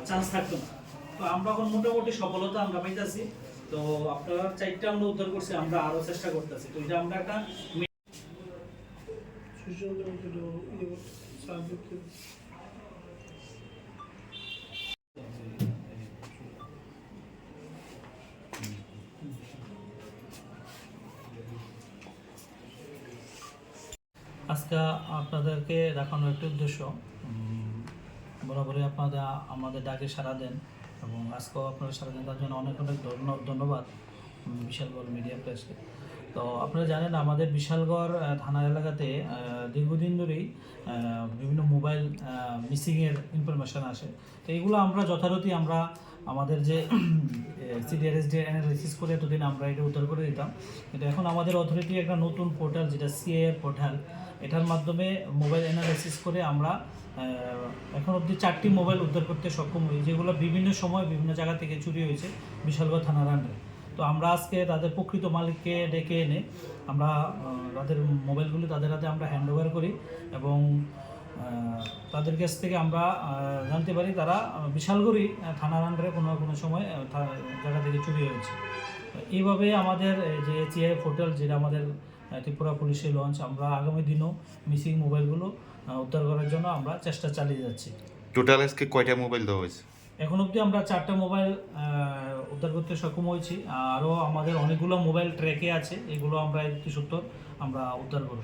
Chance থাকতো না। তো আমরা এখন মোটামুটি সফলতা আমরা পাইতেছি। তো আপনারা 4টা আমরা উদ্ধার করছি, আমরা আরো চেষ্টা করতেছি। তো এটা আমরা একটা আজকে আপনাদেরকে দেখানোর একটি উদ্দেশ্য, বরাবরই আপনারা আমাদের ডাকে সাড়া দেন এবং আজকেও আপনারা সাড়া দেন, তার জন্য অনেক অনেক ধন্যবাদ বিশালগড় মিডিয়া প্রেসকে। তো আপনারা জানেন আমাদের বিশালগড় থানা এলাকাতে দীর্ঘদিন ধরেই বিভিন্ন মোবাইল মিসিংয়ের ইনফরমেশান আসে। তো এইগুলো আমরা যথারীতি আমরা আমাদের যে সিডিআরএসডি অ্যানালাইসিস করে এতদিন আমরা এটা উদ্ধার করে দিতাম, কিন্তু এখন আমাদের অথরিটি একটা নতুন পোর্টাল যেটা সিএ পোর্টাল, এটার মাধ্যমে মোবাইল অ্যানালাইসিস করে আমরা এখন অবধি 4টি মোবাইল উদ্ধার করতে সক্ষম হই, যেগুলো বিভিন্ন সময় বিভিন্ন জায়গা থেকে চুরি হয়েছে বিশালগড় থানার আন্ডারে। তো আমরা আজকে তাদের প্রকৃত মালিককে ডেকে এনে আমরা তাদের মোবাইলগুলি তাদের হাতে আমরা হ্যান্ড ওভার করি এবং তাদের কাছ থেকে আমরা জানতে পারি তারা বিশালগড়ি থানার আন্ডারে কোনো কোনো সময় জায়গা থেকে চুরি হয়েছে। এইভাবে আমাদের যে সিআই পোর্টাল, যেটা আমাদের ত্রিপুরা পুলিশের লঞ্চ, আমরা আগামী দিনও মিসিং মোবাইলগুলো উদ্ধার করার জন্য আমরা চেষ্টা চালিয়ে যাচ্ছি। টোটাল আজকে কয়টা মোবাইল দেওয়া হয়েছে? এখন অবধি আমরা 4টা মোবাইল উদ্ধার করতে সক্ষম হয়েছি। আরও আমাদের অনেকগুলো মোবাইল ট্র্যাকে আছে, এগুলো আমরা অতি সত্বর আমরা উদ্ধার করব।